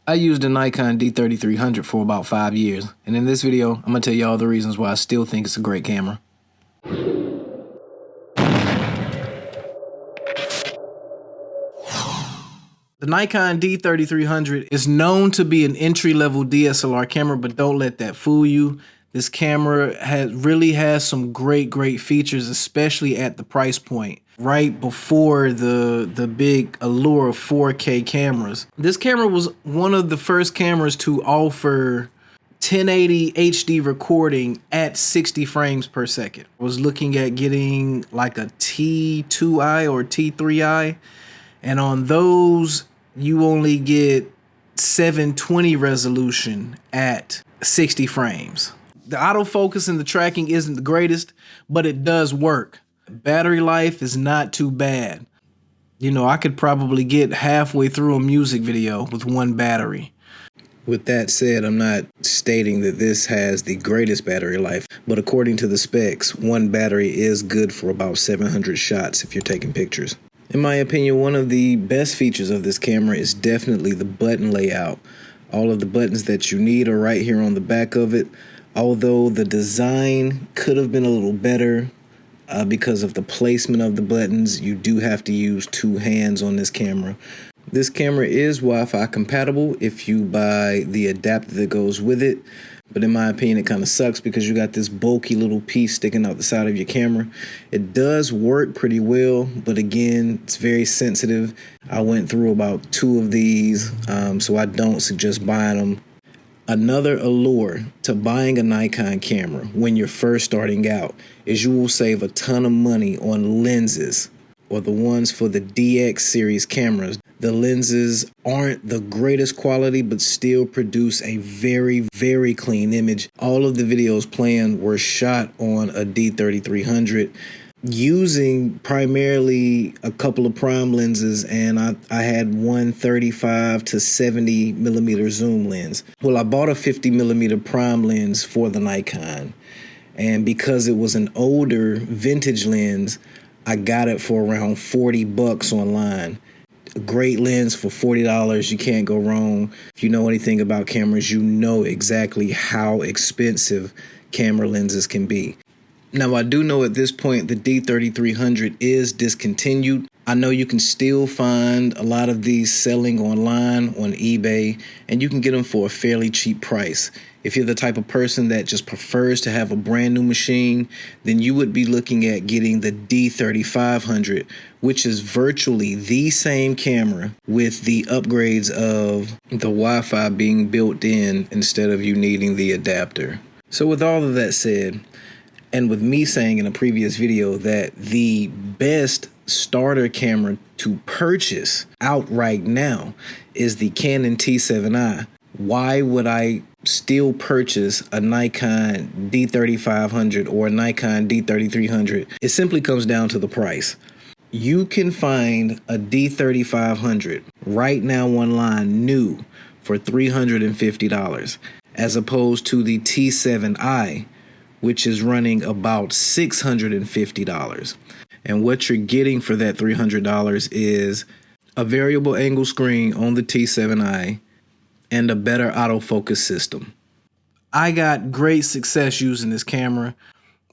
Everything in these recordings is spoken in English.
I used a Nikon D3300 for about 5 years, and in this video, I'm going to tell you all the reasons why I still think it's a great camera. The Nikon D3300 is known to be an entry-level DSLR camera, but don't let that fool you. This camera really has some great features, especially at the price point, right before the big allure of 4K cameras. This camera was one of the first cameras to offer 1080 HD recording at 60 frames per second. I was looking at getting like a T2i or T3i, and on those you only get 720 resolution at 60 frames. The autofocus and the tracking isn't the greatest, but it does work. Battery life is not too bad. You know, I could probably get halfway through a music video with one battery. With that said, I'm not stating that this has the greatest battery life, but according to the specs, one battery is good for about 700 shots if you're taking pictures. In my opinion, one of the best features of this camera is definitely the button layout. All of the buttons that you need are right here on the back of it. Although the design could have been a little better because of the placement of the buttons, you do have to use two hands on this camera. This camera is Wi-Fi compatible if you buy the adapter that goes with it. But in my opinion, it kind of sucks because you got this bulky little piece sticking out the side of your camera. It does work pretty well, but again, it's very sensitive. I went through about 2 of these, so I don't suggest buying them. Another allure to buying a Nikon camera when you're first starting out is you will save a ton of money on lenses, or the ones for the DX series cameras. The lenses aren't the greatest quality, but still produce a very clean image. All of the videos planned were shot on a D3300 using primarily a couple of prime lenses, and I had one 35 to 70 millimeter zoom lens. Well, I bought a 50 millimeter prime lens for the Nikon, and because it was an older vintage lens, I got it for around 40 bucks online. A great lens for $40, you can't go wrong. If you know anything about cameras, you know exactly how expensive camera lenses can be. Now, I do know at this point the D3300 is discontinued. I know you can still find a lot of these selling online on eBay, and you can get them for a fairly cheap price. If you're the type of person that just prefers to have a brand new machine, then you would be looking at getting the D3500, which is virtually the same camera with the upgrades of the Wi-Fi being built in instead of you needing the adapter. So with all of that said, and with me saying in a previous video that the best starter camera to purchase outright now is the Canon T7i, why would I still purchase a Nikon D3500 or a Nikon D3300? It simply comes down to the price. You can find a D3500 right now online new for $350 as opposed to the T7i, which is running about $650. And what you're getting for that $300 is a variable angle screen on the T7i and a better autofocus system. I got great success using this camera.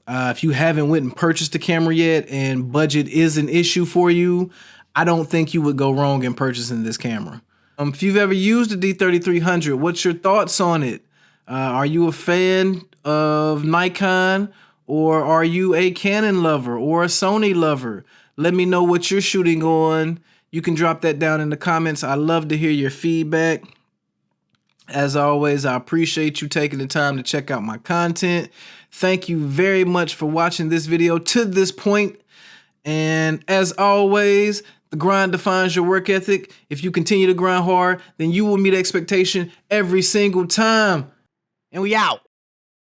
If you haven't went and purchased a camera yet and budget is an issue for you, I don't think you would go wrong in purchasing this camera. If you've ever used a D3300, what's your thoughts on it? Are you a fan of Nikon, or are you a Canon lover or a Sony lover? Let me know what you're shooting on. You can drop that down in the comments. I love to hear your feedback. As always, I appreciate you taking the time to check out my content. Thank you very much for watching this video to this point. And as always, the grind defines your work ethic. If you continue to grind hard, then you will meet expectation every single time. And we out.